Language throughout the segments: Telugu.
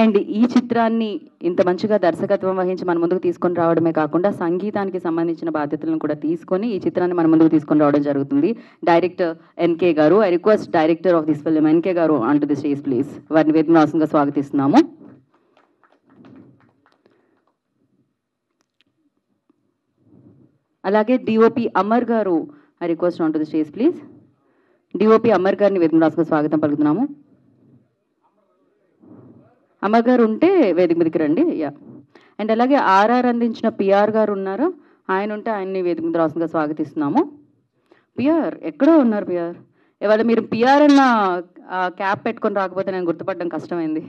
అండ్ ఈ చిత్రాన్ని ఇంత మంచిగా దర్శకత్వం వహించి మన ముందుకు తీసుకొని రావడమే కాకుండా సంగీతానికి సంబంధించిన బాధ్యతలను కూడా తీసుకొని ఈ చిత్రాన్ని మన ముందుకు తీసుకొని రావడం జరుగుతుంది. డైరెక్టర్ ఎన్కే గారు, I request director of this film NK గారు on to the stage please. వారిని వేదికగా స్వాగతిస్తున్నాము. అలాగే డిఓపి అమర్ గారు, I request on to the stage please. DOP Amar గారిని వేదికగా స్వాగతం పలుకుతున్నాము. అమర్ గారు ఉంటే వేదిక మీదకి రండి. యా. అండ్ అలాగే ఆర్ఆర్ అందించిన పిఆర్ గారు ఉన్నారు, ఆయన ఉంటే ఆయన్ని వేదిక మీద రాసుగా స్వాగతిస్తున్నాము. పిఆర్ ఎక్కడో ఉన్నారు. పిఆర్ ఇవాళ మీరు పిఆర్ అన్న క్యాప్ పెట్టుకొని రాకపోతే నేను గుర్తుపడడం కష్టమైంది.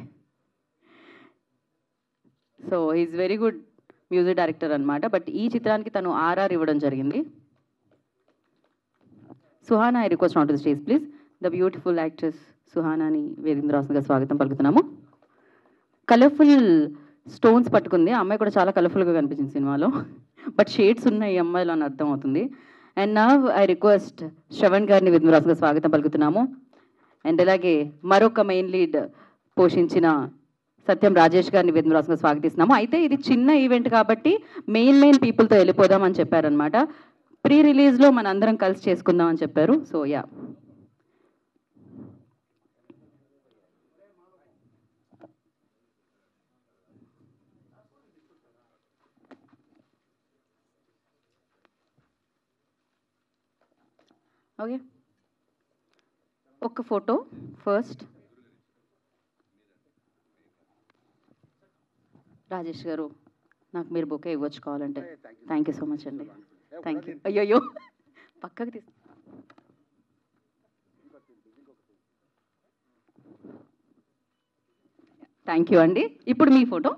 So is very good music director అనమాట. బట్ ఈ చిత్రానికి తను ఆర్ఆర్ ఇవ్వడం జరిగింది. Suhana, I request on to the stage please. The beautiful actress సుహానాని వేదిక రాసుగా స్వాగతం పలుకుతున్నాము. కలర్ఫుల్ స్టోన్స్ పట్టుకుంది ఆ అమ్మాయి కూడా, చాలా కలర్ఫుల్గా కనిపించింది సినిమాలో. బట్ షేడ్స్ ఉన్నాయి ఈ అమ్మాయిలో అని అర్థం అవుతుంది. And now I request Shravan గారిని విద్మరాసుగా స్వాగతం పలుకుతున్నాము. అండ్ అలాగే మరొక మెయిన్ లీడ్ పోషించిన సత్యం రాజేష్ గారిని విద్మరాసుగా స్వాగతిస్తున్నాము. అయితే ఇది చిన్న ఈవెంట్ కాబట్టి మెయిన్ పీపుల్తో వెళ్ళిపోదామని చెప్పారనమాట. ప్రీ రిలీజ్లో మన అందరం కలిసి చేసుకుందాం అని చెప్పారు. So yeah, okay. ఒక్క ఫోటో ఫస్ట్. రాజేష్ గారు, నాకు మీరు బుకే ఇవ్వచ్చు కావాలంటే. థ్యాంక్ యూ సో మచ్ అండి. Thank you. అయ్యో పక్కకి తీసు. థ్యాంక్ యూ అండి. ఇప్పుడు మీ ఫోటో.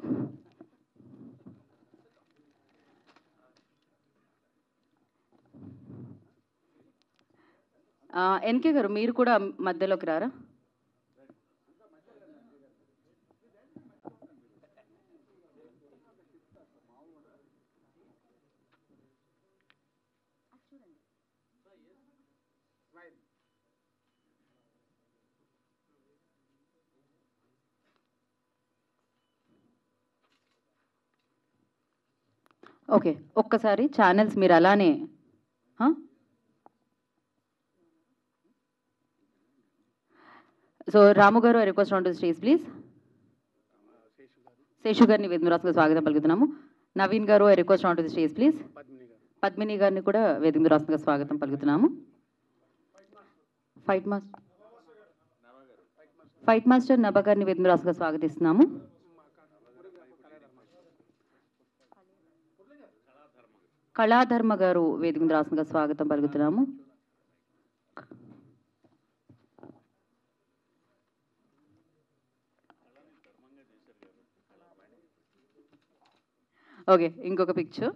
ఎన్కే గారు మీరు కూడా మధ్యలోకి రారా. ఓకే, ఒక్కసారి ఛానల్స్ మీరు అలానే. సో రాము గారు, I request on to stage please. Seshu గారిని వేదికగా స్వాగతం పలుకుతున్నాము. నవీన్ గారు, I request on to stage please. Padmini గారిని కూడా వేదికగా స్వాగతం పలుకుతున్నాము. ఫైట్ మాస్టర్ నభ గారిని వేదికగా స్వాగతిస్తున్నాము. కళాధర్మ గారు వేదిక రాసుగా స్వాగతం పలుకుతున్నాము. ఓకే, ఇంకొక పిక్చర్.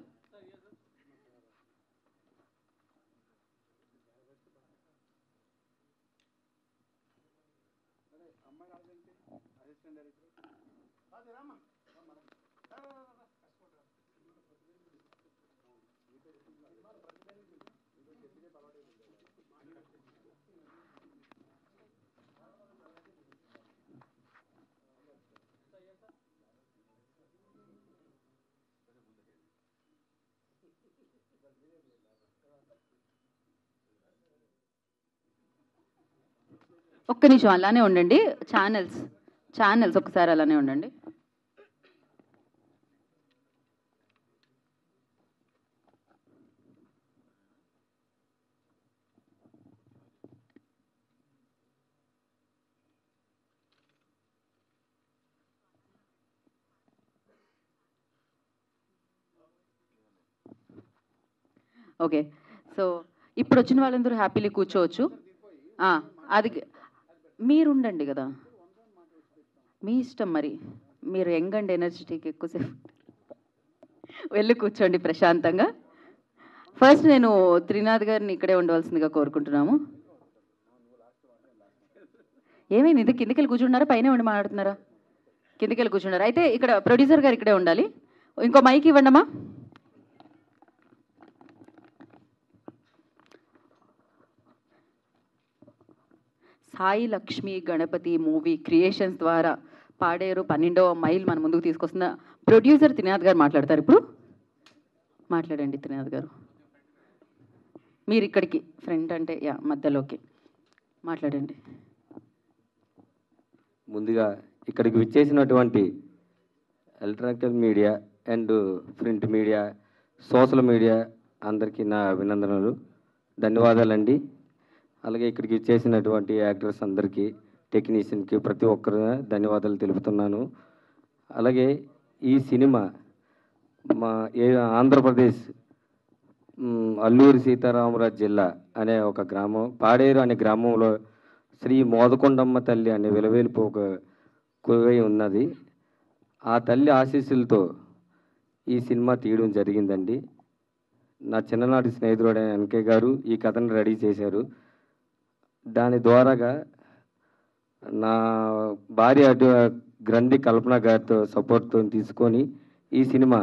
ఒక్క నిమిషం అలానే ఉండండి. ఛానల్స్ ఒకసారి అలానే ఉండండి. ఓకే, సో ఇప్పుడు వచ్చిన వాళ్ళందరూ హ్యాపీలీ కూర్చోవచ్చు. అది మీరు ఉండండి కదా, మీ ఇష్టం. మరి మీరు యంగ్ అండ్ ఎనర్జెటిక్, ఎక్కువసేపు వెళ్ళి కూర్చోండి ప్రశాంతంగా. ఫస్ట్ నేను త్రినాథ్ గారిని ఇక్కడే ఉండవలసిందిగా కోరుకుంటున్నాము. ఏమైంది, ఇది కిందికి వెళ్ళి కూర్చుంటున్నారా, పైన ఉండి మాట్లాడుతున్నారా? కిందికి వెళ్ళి కూర్చున్నారు. అయితే ఇక్కడ ప్రొడ్యూసర్ గారు ఇక్కడే ఉండాలి. ఇంకో మైక్ ఇవ్వండమ్మా. సాయి లక్ష్మి గణపతి మూవీ క్రియేషన్స్ ద్వారా పాడేరు 12వ మైల్ మన ముందుకు తీసుకొస్తున్న ప్రొడ్యూసర్ త్రినాథ్ గారు మాట్లాడతారు ఇప్పుడు. మాట్లాడండి త్రినాథ్ గారు. మీరు ఇక్కడికి ఫ్రంట్ అంటే మధ్యలోకి మాట్లాడండి. ముందుగా ఇక్కడికి విచ్చేసినటువంటి electronical media and print media, social media అందరికీ నా అభినందనలు, ధన్యవాదాలండి. అలాగే ఇక్కడికి విచ్చేసినటువంటి యాక్టర్స్ అందరికీ, టెక్నీషియన్కి, ప్రతి ఒక్కరు ధన్యవాదాలు తెలుపుతున్నాను. అలాగే ఈ సినిమా మా ఆంధ్రప్రదేశ్ అల్లూరి సీతారామరాజు జిల్లా అనే ఒక గ్రామం, పాడేరు అనే గ్రామంలో శ్రీ మోదకొండమ్మ తల్లి అనే విలవేలుపు ఒక కొలువై ఉన్నది. ఆ తల్లి ఆశీస్సులతో ఈ సినిమా తీయడం జరిగిందండి. నా చిన్ననాటి స్నేహితుడైన ఎన్కే గారు ఈ కథను రెడీ చేశారు. దాని ద్వారాగా నా భార్య గ్రంథి కల్పన గారితో సపోర్ట్తో తీసుకొని ఈ సినిమా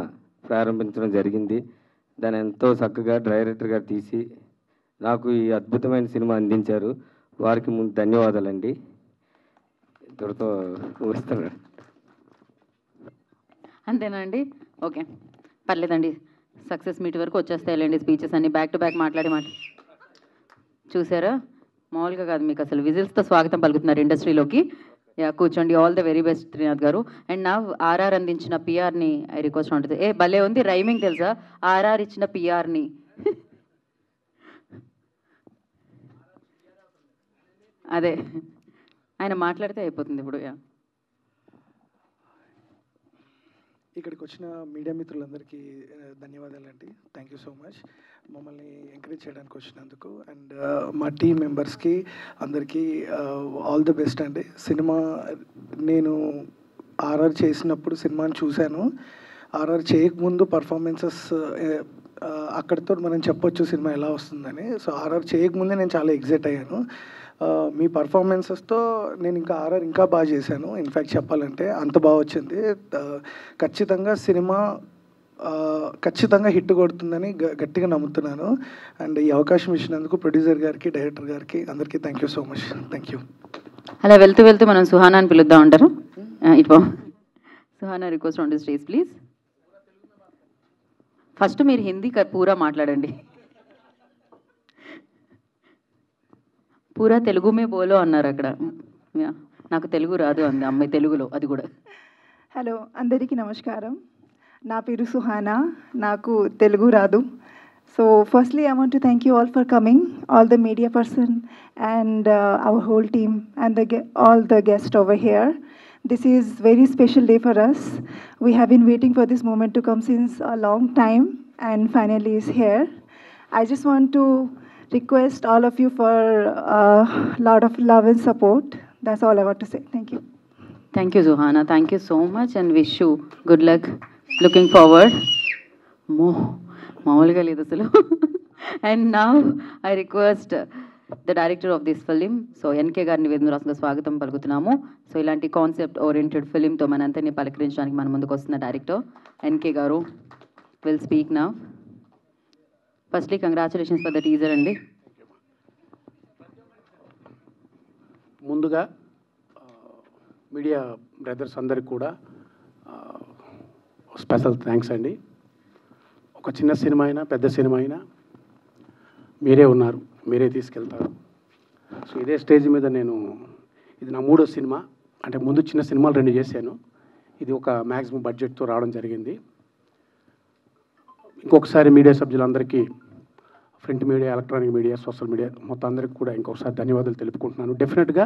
ప్రారంభించడం జరిగింది. దాన్ని ఎంతో చక్కగా డైరెక్టర్ గారు తీసి నాకు ఈ అద్భుతమైన సినిమా అందించారు. వారికి ముందు ధన్యవాదాలండి. ఇద్దరితో వస్తున్నాడు. అంతేనా అండి? ఓకే, పర్లేదండి. సక్సెస్ మీట్ వరకు వచ్చేస్తాయిలేండి స్పీచెస్ అన్ని బ్యాక్ టు బ్యాక్ మాట్లాడి చూసారా? మామూలుగా కాదు, మీకు అసలు విజిల్స్తో స్వాగతం పలుకుతున్నారు ఇండస్ట్రీలోకి. కూర్చోండి. All the very best Trinath గారు. అండ్ నా ఆర్ఆర్ అందించిన పిఆర్ని ఐ రిక్వెస్ట్ ఉంటుంది. భలే ఉంది రైమింగ్, తెలుసా? ఆర్ఆర్ ఇచ్చిన పిఆర్ని. అదే ఆయన మాట్లాడితే అయిపోతుంది ఇప్పుడు. ఇక్కడికి వచ్చిన మీడియా మిత్రులందరికీ ధన్యవాదాలండి. థ్యాంక్ యూ సో మచ్ మమ్మల్ని ఎంకరేజ్ చేయడానికి వచ్చినందుకు. అండ్ మా టీం మెంబర్స్కి అందరికీ ఆల్ ది బెస్ట్ అండి. సినిమా నేను ఆర్ఆర్ చేసినప్పుడు సినిమాని చూశాను. ఆర్ఆర్ చేయకముందు పర్ఫార్మెన్సెస్ అక్కడితో మనం చెప్పొచ్చు సినిమా ఎలా వస్తుందని. సో ఆర్ఆర్ చేయకముందే నేను చాలా ఎగ్జైట్ అయ్యాను. మీ పర్ఫార్మెన్సెస్తో నేను ఇంకా ఆర్ఆర్ ఇంకా బాగా చేశాను. ఇన్ఫ్యాక్ట్ చెప్పాలంటే అంత బాగా వచ్చింది. ఖచ్చితంగా సినిమా ఖచ్చితంగా హిట్ కొడుతుందని గట్టిగా నమ్ముతున్నాను. అండ్ ఈ అవకాశం ఇచ్చినందుకు ప్రొడ్యూసర్ గారికి, డైరెక్టర్ గారికి అందరికీ thank you so much. Thank you. అలా వెళ్తూ వెళ్తూ మనం సుహానాని పిలుద్దాం అంటారు. ఇటు Suhana, request on the stage please. First మీరు హిందీ పూరా మాట్లాడండి. పూరా తెలుగుమే బోలో అన్నారు అక్కడ. నాకు తెలుగు రాదు అంది అమ్మాయి తెలుగులో, అది కూడా. హలో, అందరికీ నమస్కారం. నా పేరు సుహానా, నాకు తెలుగు రాదు. So firstly I want to thank you all for coming, all the media person and our whole team and all the guests over here. This is very special day for us. We have been waiting for this moment to come since a long time and finally is here. I just want to request all of you for a lot of love and support. That's all I want to say. Thank you. Thank you, Suhana. Thank you so much and wish you good luck. Looking forward. మామూలుగా లేదు అసలు. And now I request the director of this film, so NK గారిని వేదిక రాసుగా స్వాగతం పలుకుతున్నాము. సో ఇలాంటి కాన్సెప్ట్ ఓరియంటెడ్ ఫిలింతో మనందరినీ పలకరించడానికి మన ముందుకు వస్తున్న డైరెక్టర్ ఎన్కే గారు will speak now. Firstly congratulations for the teaser అండి. ముందుగా మీడియా బ్రదర్స్ అందరికి కూడా స్పెషల్ థ్యాంక్స్ అండి. ఒక చిన్న సినిమా అయినా పెద్ద సినిమా అయినా మీరే ఉన్నారు, మీరే తీసుకెళ్తారు. సో ఇదే స్టేజ్ మీద ఇది నా 3వ సినిమా. అంటే ముందు చిన్న సినిమాలు 2 చేశాను. ఇది ఒక మ్యాక్సిమం బడ్జెట్తో రావడం జరిగింది. ఇంకొకసారి మీడియా సభ్యులందరికీ, print media, electronic media, social media మొత్తం అందరికీ కూడా ఇంకొకసారి ధన్యవాదాలు తెలుపుకుంటున్నాను. డెఫినెట్గా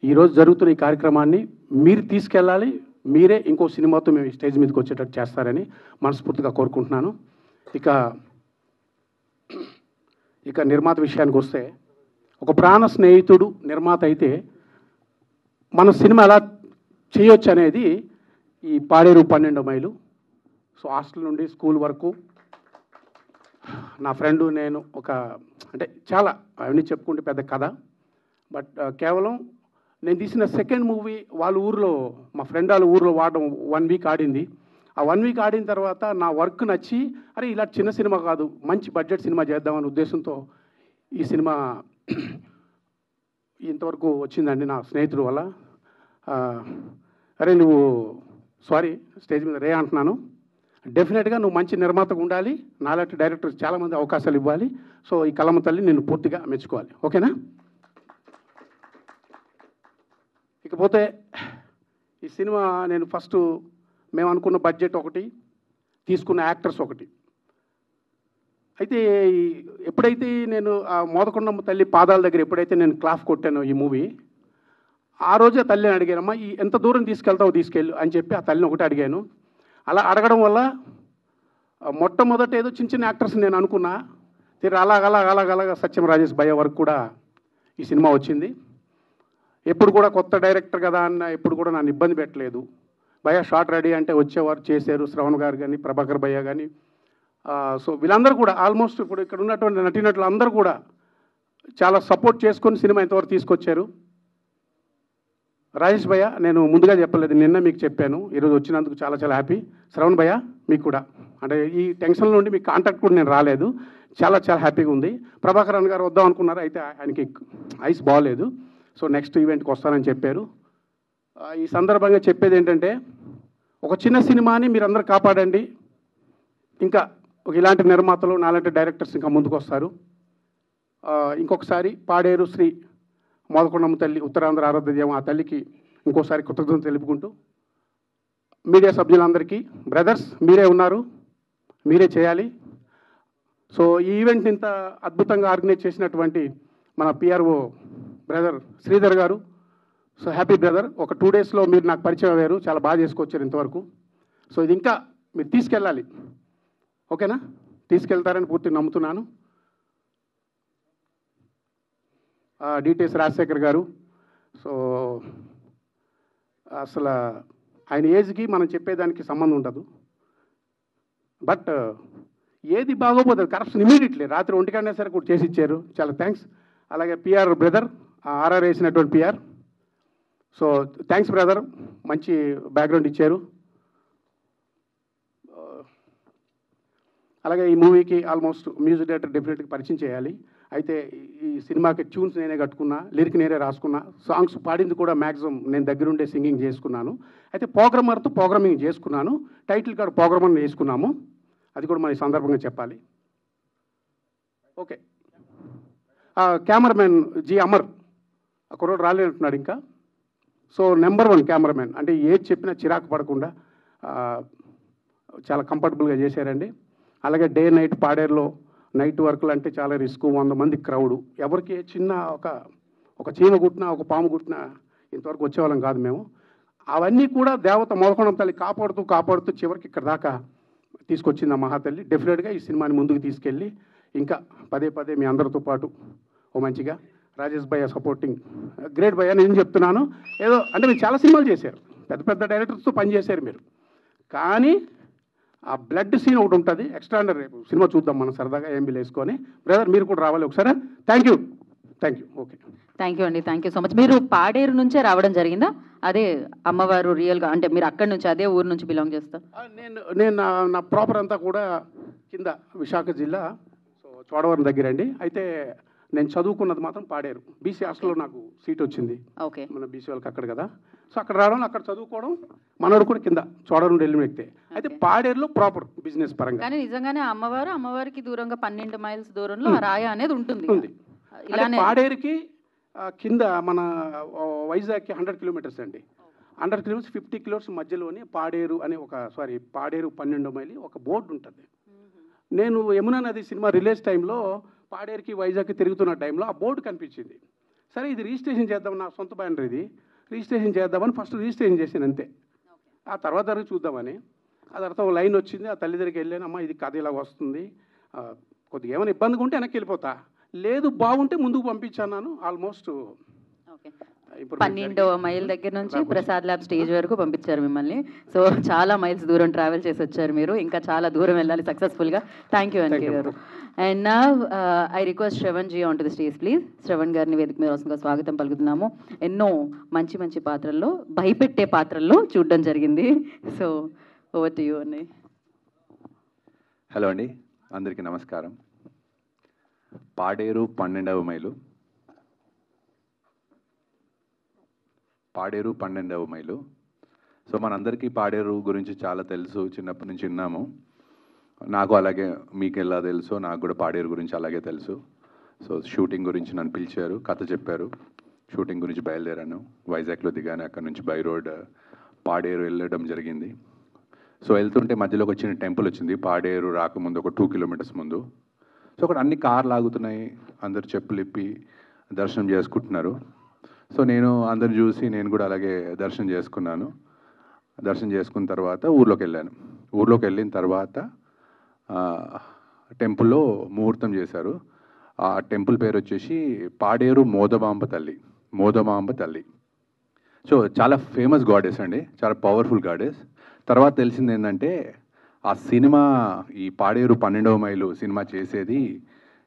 ఈరోజు జరుగుతున్న ఈ కార్యక్రమాన్ని మీరు తీసుకెళ్ళాలి, మీరే ఇంకో సినిమాతో మేము ఈ స్టేజ్ మీదకి వచ్చేటట్టు చేస్తారని మనస్ఫూర్తిగా కోరుకుంటున్నాను. ఇక నిర్మాత విషయానికి వస్తే, ఒక ప్రాణ స్నేహితుడు నిర్మాత అయితే మన సినిమా ఎలా చేయొచ్చు అనేది ఈ పాడేరు 12వ మైలు. సో హాస్టల్ నుండి స్కూల్ వరకు నా ఫ్రెండు నేను అంటే చాలా అవన్నీ చెప్పుకుంటే పెద్ద కథ. బట్ కేవలం నేను తీసిన సెకండ్ మూవీ వాళ్ళ ఊర్లో, మా ఫ్రెండ్ వాళ్ళ ఊర్లో వాడడం 1 వీక్ ఆడింది. ఆ 1 వీక్ ఆడిన తర్వాత నా వర్క్ నచ్చి, అరే ఇలా చిన్న సినిమా కాదు, మంచి బడ్జెట్ సినిమా చేద్దామనే ఉద్దేశంతో ఈ సినిమా ఇంతవరకు వచ్చిందండి. నా స్నేహితుడు వల్ల అరే నువ్వు సారీ స్టేజ్ మీద రే అంటున్నాను, డెఫినెట్గా నువ్వు మంచి నిర్మాతగా ఉండాలి, నాలాంటి డైరెక్టర్స్ చాలామంది అవకాశాలు ఇవ్వాలి. సో ఈ కలమ్మ తల్లి నిన్ను పూర్తిగా మెచ్చుకోవాలి. ఓకేనా? ఇకపోతే ఈ సినిమా నేను ఫస్ట్ మేము అనుకున్న బడ్జెట్ ఒకటి, తీసుకున్న యాక్టర్స్ ఒకటి. అయితే ఎప్పుడైతే నేను ఆ మోదకొండమ్మ తల్లి పాదాల దగ్గర ఎప్పుడైతే నేను క్లాఫ్ కొట్టానో ఈ మూవీ, ఆ రోజే తల్లిని అడిగానమ్మా ఎంత దూరం తీసుకెళ్తావు తీసుకెళ్ళు అని చెప్పి ఆ తల్లిని ఒకటి అడిగాను. అలా అడగడం వల్ల మొట్టమొదట ఏదో చిన్న చిన్న యాక్టర్స్ నేను అనుకున్నా, తీరా అలాగ సత్యం రాజేష్ భయ్య వరకు కూడా ఈ సినిమా వచ్చింది. ఎప్పుడు కూడా కొత్త డైరెక్టర్ కదా అన్న ఎప్పుడు కూడా నన్ను ఇబ్బంది పెట్టలేదు. భయ్య షార్ట్ రెడీ అంటే వచ్చేవారు, చేశారు. శ్రవణ్ గారు కానీ, ప్రభాకర్ భయ్య కానీ, సో వీళ్ళందరూ కూడా ఆల్మోస్ట్ ఇప్పుడు ఇక్కడ ఉన్నటువంటి నటీనటులు అందరూ కూడా చాలా సపోర్ట్ చేసుకొని సినిమా ఇంతవరకు తీసుకొచ్చారు. రాజేష్ భయ్య నేను ముందుగా చెప్పలేదు, నిన్న మీకు చెప్పాను, ఈరోజు వచ్చినందుకు చాలా చాలా హ్యాపీ. శ్రవణ్ భయ్య మీకు కూడా, అంటే ఈ టెన్షన్ నుండి మీకు కాంటాక్ట్ కూడా నేను రాలేదు, చాలా చాలా హ్యాపీగా ఉంది. ప్రభాకర్ అన్న గారు వద్దాం అనుకున్నారు, అయితే ఆయనకి ఐస్ బాగోలేదు, సో నెక్స్ట్ ఈవెంట్కి వస్తానని చెప్పారు. ఈ సందర్భంగా చెప్పేది ఏంటంటే, ఒక చిన్న సినిమాని మీరందరూ కాపాడండి, ఇంకా ఇలాంటి నిర్మాతలు నాలాంటి డైరెక్టర్స్ ఇంకా ముందుకు వస్తారు. ఇంకొకసారి పాడేరు శ్రీ మోదకొండమ్మ తల్లి ఉత్తరాంధ్ర ఆరాధ్యం ఆ తల్లికి ఇంకోసారి కృతజ్ఞతలు తెలుపుకుంటూ, మీడియా సభ్యులందరికీ బ్రదర్స్ మీరే ఉన్నారు, మీరే చేయాలి. సో ఈ ఈవెంట్ని ఇంత అద్భుతంగా ఆర్గనైజ్ చేసినటువంటి మన పిఆర్ఓ బ్రదర్ శ్రీధర్ గారు, సో హ్యాపీ బ్రదర్. ఒక 2 డేస్లో మీరు నాకు పరిచయం అయ్యారు, చాలా బాగా చేసుకొచ్చారు ఇంతవరకు. సో ఇది ఇంకా మీరు తీసుకెళ్ళాలి, ఓకేనా? తీసుకెళ్తారని పూర్తిగా నమ్ముతున్నాను. డిటిఎస్ రాజశేఖర్ గారు, సో అసలు ఆయన ఏజ్కి మనం చెప్పేదానికి సంబంధం ఉండదు, బట్ ఏది బాగోపోతుంది కరప్షన్ ఇమీడియట్లీ రాత్రి 1 గంటనే సరే కూడా చేసి ఇచ్చారు, చాలా థ్యాంక్స్. అలాగే పిఆర్ బ్రదర్, ఆర్ఆర్ వేసినటువంటి పిఆర్, సో థ్యాంక్స్ బ్రదర్, మంచి బ్యాక్గ్రౌండ్ ఇచ్చారు. అలాగే ఈ మూవీకి ఆల్మోస్ట్ మ్యూజిక్ డైరెక్టర్ డెఫినెట్గా పరిచయం చేయాలి. అయితే ఈ సినిమాకి ట్యూన్స్ నేనే కట్టుకున్నా, లిరిక్ నేనే రాసుకున్నా, సాంగ్స్ పాడింది కూడా మ్యాక్సిమం నేను దగ్గరుండే సింగింగ్ చేసుకున్నాను. అయితే ప్రోగ్రామర్తో ప్రోగ్రామింగ్ చేసుకున్నాను, టైటిల్ కార్డ్ ప్రోగ్రామర్ వేసుకున్నాము, అది కూడా మన ఈ సందర్భంగా చెప్పాలి. ఓకే, కెమెరామెన్ జి అమర్, ఆ కుర్రోడు రాలేనంటున్నాడు ఇంకా. సో నెంబర్ 1 కెమెరామెన్, అంటే ఏది చెప్పినా చిరాకు పడకుండా చాలా కంఫర్టబుల్గా చేశారండి. అలాగే డే నైట్ పాడేరులో నైట్ వర్క్లు అంటే చాలా రిస్క్, 100 మంది క్రౌడు, ఎవరికి చిన్న ఒక చీమ కుట్టినా ఒక పాము కుట్టినా ఇంతవరకు వచ్చేవాళ్ళం కాదు మేము. అవన్నీ కూడా దేవత మోదకొండమ్మ తల్లి కాపాడుతూ చివరికి ఇక్కడ దాకా తీసుకొచ్చింది ఆ మహాతల్లి. డెఫినెట్గా ఈ సినిమాని ముందుకు తీసుకెళ్ళి ఇంకా పదే మీ అందరితో పాటు ఓ మంచిగా రాజేష్ భయ్య సపోర్టింగ్ గ్రేట్ భయ్య. నేను చెప్తున్నాను, ఏదో అంటే మీరు చాలా సినిమాలు చేశారు, పెద్ద డైరెక్టర్స్తో పనిచేశారు మీరు, కానీ ఆ బ్లడ్ సీన్ ఒకటి ఉంటుంది ఎక్స్ట్రాడనరీ. రేపు సినిమా చూద్దాం మనం సరదాగా ఏంబిల్ వేసుకొని. బ్రదర్ మీరు కూడా రావాలి ఒకసారి. Thank you. Okay, thank you అండి, థ్యాంక్ యూ సో మచ్. మీరు పాడేరు నుంచే రావడం జరిగిందా? అదే అమ్మవారు రియల్గా అంటే మీరు అక్కడి నుంచి అదే ఊరు నుంచి బిలాంగ్ చేస్తారు? నేను నా ప్రాపర్ అంతా కూడా కింద విశాఖ జిల్లా, సో చోడవరం దగ్గర అండి. అయితే నేను చదువుకున్నది మాత్రం పాడేరు, బీసీ హాస్టల్లో నాకు సీట్ వచ్చింది. ఓకే, మన బీసీ వాళ్ళకి అక్కడ కదా, సో అక్కడ రావడం అక్కడ చదువుకోవడం, మనోడు కూడా కింద చోడవరం నుండి ఎలిమినెక్తే. అయితే పాడేరులో ప్రాపర్ బిజినెస్ పరంగా. కానీ నిజంగానే అమ్మవారికి దూరంగా 12 మైల్స్ దూరంలో ఆ రాయ అనేది ఉంటుంది. ఇలానే పాడేరుకి కింద మన వైజాగ్కి 100 కిలోమీటర్స్ అండి. 100 కిలోమీటర్స్ 50 కిలోమీటర్స్ మధ్యలోనే పాడేరు అనే పాడేరు 12 మైలు ఒక బోర్డు ఉంటుంది. నేను యమునా నది సినిమా రిలీజ్ టైంలో పాడేరుకి వైజాగ్కి తిరుగుతున్న టైంలో ఆ బోర్డు కనిపించింది. సరే ఇది రిజిస్ట్రేషన్ చేద్దాం, నా సొంత బ్యానర్ ఇది, రిజిస్ట్రేషన్ చేద్దామని ఫస్ట్ రిజిస్ట్రేషన్ చేసాను అంతే. ఆ తర్వాత చూద్దామని, ఆ తర్వాత ఒక లైన్ వచ్చింది, ఆ తల్లి దగ్గరికి వెళ్ళాను, అమ్మ ఇది కథ ఇలా వస్తుంది, కొద్దిగా ఏమైనా ఇబ్బందిగా ఉంటే వెనక్కి వెళ్ళిపోతా, లేదు బాగుంటే ముందుకు పంపించాను. ఆల్మోస్ట్ 12వ మైల్ దగ్గర నుంచి ప్రసాద్ ల్యాబ్ స్టేజ్ వరకు పంపించారు మిమ్మల్ని. సో చాలా మైల్స్ దూరం ట్రావెల్ చేసి వచ్చారు మీరు, ఇంకా చాలా దూరం వెళ్ళాలి సక్సెస్ఫుల్గా. థ్యాంక్ యూ అనికే గారు. అండ్ నా I request Shravan ji on to the stage please. శ్రవణ్ గారిని వేదిక మీద వస్తుందిగా స్వాగతం పలుకుతున్నాము. ఎన్నో మంచి పాత్రల్లో, భయపెట్టే పాత్రల్లో చూడడం జరిగింది. సో ఓవర్ టు యూ అండి. హలో అండి, అందరికీ నమస్కారం. పాడేరు 12వ మైలు. పాడేరు 12వ మైలు సో మనందరికీ పాడేరు గురించి చాలా తెలుసు, చిన్నప్పటి నుంచి విన్నాము. నాకు అలాగే మీకు ఎలా తెలుసో నాకు కూడా పాడేరు గురించి అలాగే తెలుసు. సో షూటింగ్ గురించి నన్ను పిలిచారు, కథ చెప్పారు, షూటింగ్ గురించి బయలుదేరాను. వైజాగ్లో దిగాను, అక్కడ నుంచి బై రోడ్ పాడేరు వెళ్ళడం జరిగింది. సో వెళ్తుంటే మధ్యలో ఒక చిన్న టెంపుల్ వచ్చింది, పాడేరు రాకముందు ఒక 2 కిలోమీటర్స్ ముందు. సో అక్కడ అన్ని కార్లు ఆగుతున్నాయి, అందరు చెప్పులు ఇప్పి దర్శనం చేసుకుంటున్నారు. సో నేను అందరు చూసి నేను కూడా అలాగే దర్శనం చేసుకున్నాను. దర్శనం చేసుకున్న తర్వాత ఊర్లోకి వెళ్ళాను. ఊర్లోకి వెళ్ళిన తర్వాత టెంపుల్లో ముహూర్తం చేశారు. ఆ టెంపుల్ పేరు వచ్చేసి పాడేరు మోదమాంబ తల్లి. మోదమాంబ తల్లి. సో చాలా ఫేమస్ గాడెస్ అండి, చాలా పవర్ఫుల్ గాడెస్. తర్వాత తెలిసింది ఏంటంటే ఆ సినిమా, ఈ పాడేరు 12వ మైలు సినిమా చేసేది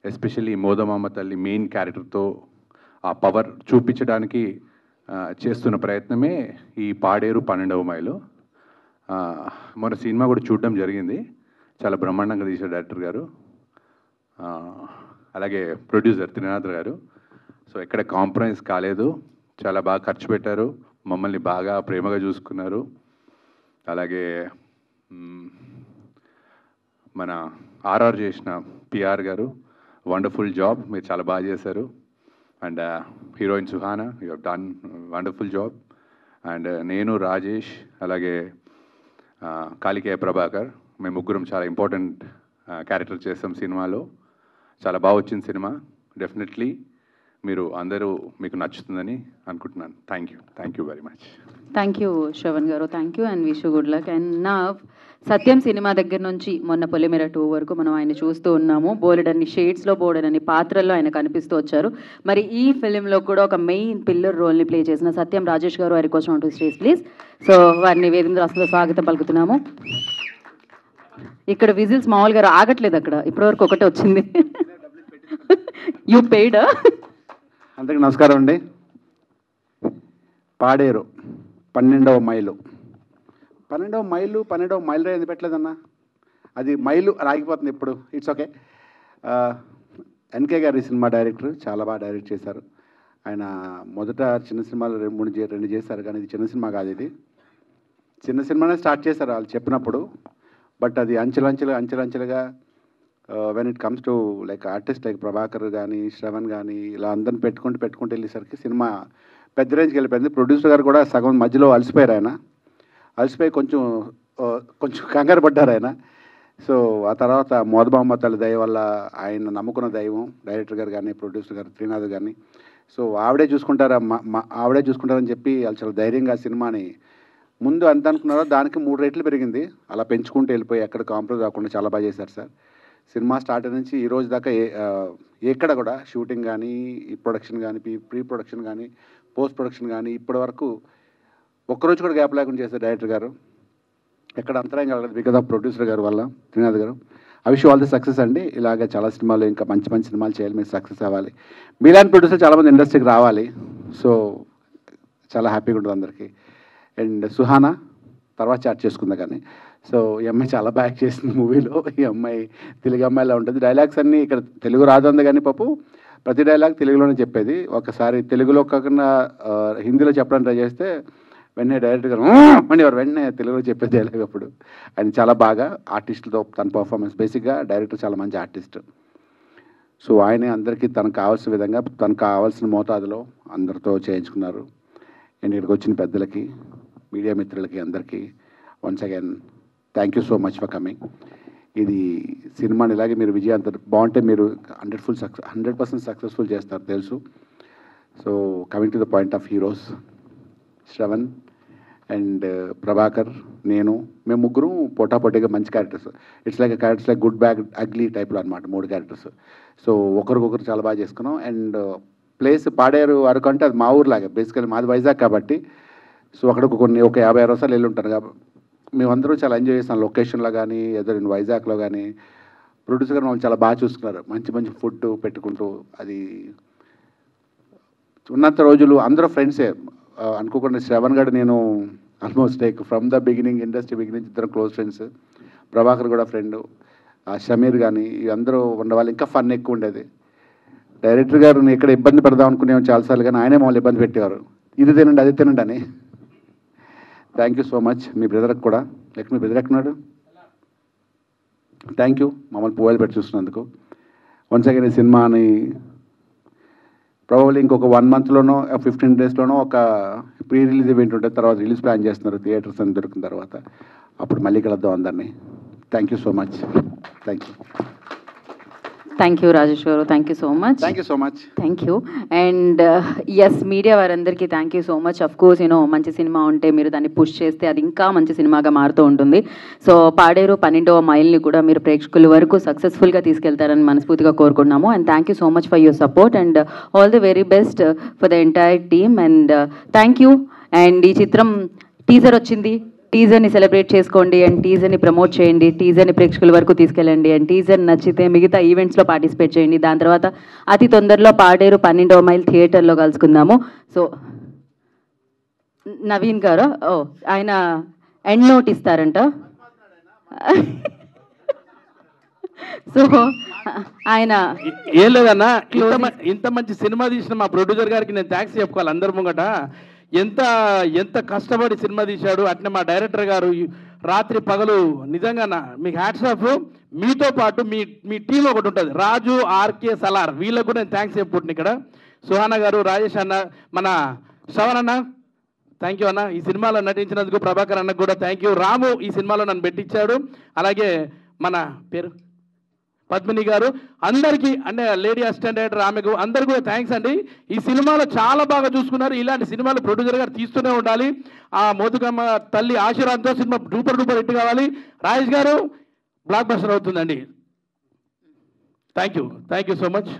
ఎస్పెషల్లీ మోదమాంబ తల్లి మెయిన్ క్యారెక్టర్తో ఆ పవర్ చూపించడానికి చేస్తున్న ప్రయత్నమే ఈ పాడేరు 12వ మైలు. మన సినిమా కూడా చూడడం జరిగింది, చాలా బ్రహ్మాండంగా తీశారు డైరెక్టర్ గారు, అలాగే ప్రొడ్యూసర్ త్రినాథ్ గారు. సో ఎక్కడ కాంప్రమైజ్ కాలేదు, చాలా బాగా ఖర్చు పెట్టారు, మమ్మల్ని బాగా ప్రేమగా చూసుకున్నారు. అలాగే మన ఆర్ఆర్ చేసిన పిఆర్ గారు వండర్ఫుల్ జాబ్, మీరు చాలా బాగా చేశారు. And heroine Suhana, you have done wonderful job. And నేను, రాజేష్, అలాగే కాళికేయ ప్రభాకర్, మేము ముగ్గురం చాలా ఇంపార్టెంట్ క్యారెక్టర్ చేస్తాం సినిమాలో. చాలా బాగా వచ్చింది సినిమా. డెఫినెట్లీ మీరు అందరూ మీకు నచ్చుతుందని అనుకుంటున్నాను. Thank you very much. Thank you Shravan గారు, thank you and wish you good luck. And నా సత్యం సినిమా దగ్గర నుంచి మొన్న పొలిమేర 2 వరకు మనం ఆయన చూస్తూ ఉన్నాము. బోలెడన్ని షేడ్స్లో, బోలెడన్ని పాత్రల్లో ఆయన కనిపిస్తూ వచ్చారు. మరి ఈ ఫిలింలో కూడా ఒక మెయిన్ పిల్లర్ రోల్ని ప్లే చేసిన సత్యం రాజేష్ గారు వారి కోసం టు స్టేజ్ ప్లీజ్. సో వారిని వేదిక రాష్ట్రంలో స్వాగతం పలుకుతున్నాము. ఇక్కడ విజిల్స్ మామూలుగా ఆగట్లేదు, అక్కడ ఇప్పటివరకు ఒకటే వచ్చింది. యూ పెయిడా? అందరికీ నమస్కారం అండి. పాడేరు 12వ మైలు 12వ మైలు ఎందుకు పెట్టలేదన్నా? అది మైలు ఆగిపోతుంది ఇప్పుడు. It's okay. ఎన్కే గారి సినిమా డైరెక్టర్, చాలా బాగా డైరెక్ట్ చేశారు. ఆయన మొదట చిన్న సినిమాలు 2 చేశారు, కానీ ఇది చిన్న సినిమా కాదు. ఇది చిన్న సినిమానే స్టార్ట్ చేశారు వాళ్ళు చెప్పినప్పుడు. బట్ అది అంచెలంచెలుగా when it comes to like artist like Prabhakar కానీ, శ్రవణ్ కానీ, ఇలా అందరిని పెట్టుకుంటూ వెళ్ళేసరికి సినిమా పెద్ద రేంజ్కి వెళ్ళిపోయింది. ప్రొడ్యూసర్ గారు కూడా సగం మధ్యలో అలసిపోయారు. ఆయన అలసిపోయి కొంచెం కంగారు పడ్డారు ఆయన. సో ఆ తర్వాత మోదమాంబ తల్లి దయ వల్ల, ఆయన నమ్ముకున్న దైవం డైరెక్టర్ గారు కానీ, ప్రొడ్యూసర్ గారు త్రినాథ్ కానీ, సో ఆవిడే చూసుకుంటారని చెప్పి వాళ్ళు చాలా ధైర్యంగా సినిమాని ముందు ఎంత అనుకున్నారో దానికి 3 రెట్లు పెరిగింది. అలా పెంచుకుంటూ వెళ్ళిపోయి ఎక్కడ కాంప్రమైజ్ అవ్వకుండా చాలా బాగా చేశారు సార్. సినిమా స్టార్ట్ నుంచి ఈ రోజు దాకా ఎక్కడ కూడా షూటింగ్ కానీ, ఈ ప్రొడక్షన్ కానీ, ప్రీ ప్రొడక్షన్ కానీ, పోస్ట్ ప్రొడక్షన్ కానీ ఇప్పటి వరకు ఒక్కరోజు కూడా గ్యాప్ లేకుండా చేశారు డైరెక్టర్ గారు. ఎక్కడ అంతరాయం కలగదు బికాజ్ ఆఫ్ ప్రొడ్యూసర్ గారు వల్ల, త్రినాథ్ గారు. I wish all the success అండి. ఇలాగే చాలా సినిమాలు, ఇంకా మంచి సినిమాలు చేయాలి, మీరు సక్సెస్ అవ్వాలి. మీలాంటి ప్రొడ్యూసర్ చాలామంది ఇండస్ట్రీకి రావాలి. సో చాలా హ్యాపీగా ఉంటుంది అందరికీ. అండ్ సుహానా తర్వాత చాట్ చేసుకుందా కానీ, సో ఈ అమ్మాయి చాలా బాగా యాక్ట్ చేసింది మూవీలో. ఈ అమ్మాయి తెలుగు అమ్మాయిలా ఉంటుంది. డైలాగ్స్ అన్నీ ఇక్కడ తెలుగు రాదు కానీ పాపు ప్రతి డైలాగ్ తెలుగులోనే చెప్పేది. ఒకసారి తెలుగులో కాకుండా హిందీలో చెప్పడానికి ట్రై చేస్తే వెంటనే డైరెక్టర్ గారు వారు వెంటనే తెలుగులో చెప్పే డైలాగ్. అప్పుడు ఆయన చాలా బాగా ఆర్టిస్టులతో తన పర్ఫార్మెన్స్, బేసిక్గా డైరెక్టర్ చాలా మంచి ఆర్టిస్ట్. సో ఆయనే అందరికీ తనకు కావాల్సిన విధంగా, తనకు కావాల్సిన మోతాదులో అందరితో చేయించుకున్నారు. అండ్ ఇక్కడికి వచ్చిన పెద్దలకి, మీడియా మిత్రులకి అందరికీ once again thank you so much for coming. ఇది సినిమాని ఇలాగే మీరు విజయవంతం బాగుంటే మీరు 100% సక్సెస్ఫుల్ చేస్తారు తెలుసు. So coming to the point of heroes, Shravan and Prabhakar, మేము ముగ్గురు పోటాపోటీగా మంచి characters. It's like good bad ugly టైప్లో అనమాట, 3 క్యారెక్టర్స్. సో ఒకరికొకరు చాలా బాగా చేసుకున్నాం. అండ్ ప్లేస్ పాడేరు అరకు అంటే అది మా ఊర్లాగా, బేసికలీ మాది వైజాగ్ కాబట్టి. సో అక్కడికి ఒక 50 సార్లు వెళ్ళి ఉంటాను కాబట్టి మేమందరూ చాలా ఎంజాయ్ చేస్తాం. లొకేషన్లో కానీ, ఏదో వైజాగ్లో కానీ ప్రొడ్యూసర్ గారు వాళ్ళు చాలా బాగా చూసుకున్నారు. మంచి ఫుడ్ పెట్టుకుంటూ, అది ఉన్నంత రోజులు అందరూ ఫ్రెండ్సే. అనుకోకుండా శ్రవణ్ గారు నేను almost like from the beginning, industry beginning ఇద్దరు క్లోజ్ ఫ్రెండ్స్. ప్రభాకర్ కూడా ఫ్రెండ్, షమీర్ కానీ, అందరూ ఉండేవాళ్ళు. ఇంకా ఫన్ ఎక్కువ ఉండేది. డైరెక్టర్ గారు ఎక్కడ ఇబ్బంది పెడదాం అనుకునేవాం చాలాసార్లు, కానీ ఆయనే మమ్మల్ని ఇబ్బంది పెట్టేవారు. ఇది తినండి, అది తినండి అని. Thank you so much. మీ బ్రదర్కి కూడా. మీ బ్రదర్ ఎక్కడున్నాడు? థ్యాంక్ యూ మమ్మల్ని పోవాలి పెట్టి చూస్తున్నందుకు. వన్స్ అగైన్ ఈ సినిమాని ప్రాబబ్లీ ఇంకొక 1 monthలోనో 15 daysలోనో ఒక ప్రీ రిలీజ్ ఈవెంట్ ఉంటుంది. తర్వాత రిలీజ్ ప్లాన్ చేస్తున్నారు థియేటర్స్ అని దొరికిన తర్వాత. అప్పుడు మళ్ళీ కలుద్దాం అందరినీ. Thank you so much. Thank you. Thank you Rajesh గారు. Thank you so much. Thank you so much. Thank you. And yes, media వారందరికీ thank you so much. Of course మంచి సినిమా ఉంటే మీరు దాన్ని పుష్ చేస్తే అది ఇంకా మంచి సినిమాగా మారుతూ ఉంటుంది. సో పాడేరు 12వ మైల్ని కూడా మీరు ప్రేక్షకుల వరకు సక్సెస్ఫుల్గా తీసుకెళ్తారని మనస్ఫూర్తిగా కోరుకున్నాము. And thank you so much for your support and all the very best for the entire team. And thank you. And ఈ చిత్రం టీజర్ వచ్చింది, టీజర్ని సెలబ్రేట్ చేసుకోండి అండ్ టీజర్ని ప్రమోట్ చేయండి, టీజర్ని ప్రేక్షకుల వరకు తీసుకెళ్ళండి అండ్ టీజర్ నచ్చితే మిగతా ఈవెంట్స్లో పార్టిసిపేట్ చేయండి. దాని తర్వాత అతి తొందరలో పాడేరు 12వ మైల్ థియేటర్లో కలుసుకుందాము. సో నవీన్ గారు ఆయన ఎండ్ నోట్ ఇస్తారంట. సో ఆయన ఏం లేదన్నా, ఇంత మంచి సినిమా తీసిన మా ప్రొడ్యూసర్ గారికి నేను థ్యాంక్స్ చెప్పుకోవాలి అందరి ముంగట. ఎంత కష్టపడి సినిమా తీశాడు. అట్నే మా డైరెక్టర్ గారు రాత్రి పగలు నిజంగా మీకు హ్యాట్స్ ఆఫ్. మీతో పాటు మీ టీం ఒకటి ఉంటుంది, రాజు, ఆర్కే, సలార్, వీళ్ళకు కూడా నేను థ్యాంక్స్ చెప్పుకుంటున్నాను ఇక్కడ. సుహానా గారు, రాజేష్ అన్న, మన శ్రవణ్ అన్న థ్యాంక్ యూ అన్న. ఈ సినిమాలో నటించినందుకు ప్రభాకర్ అన్నకు కూడా థ్యాంక్ యూ. రాము ఈ సినిమాలో నన్ను పెట్టించాడు. అలాగే మన పేరు పద్మిని గారు, అందరికీ అంటే లేడీ అసిస్టెంట్ డైరెక్టర్ ఆమెకు అందరికీ కూడా థ్యాంక్స్ అండి. ఈ సినిమాలో చాలా బాగా చూసుకున్నారు. ఇలాంటి సినిమాలు ప్రొడ్యూసర్ గారు తీస్తూనే ఉండాలి. ఆ మోతుకమ్మ తల్లి ఆశీర్వాదంతో సినిమా డూపర్ హిట్ కావాలి. రాజేష్ గారు బ్లాక్ బస్టర్ అవుతుందండి. Thank you so much.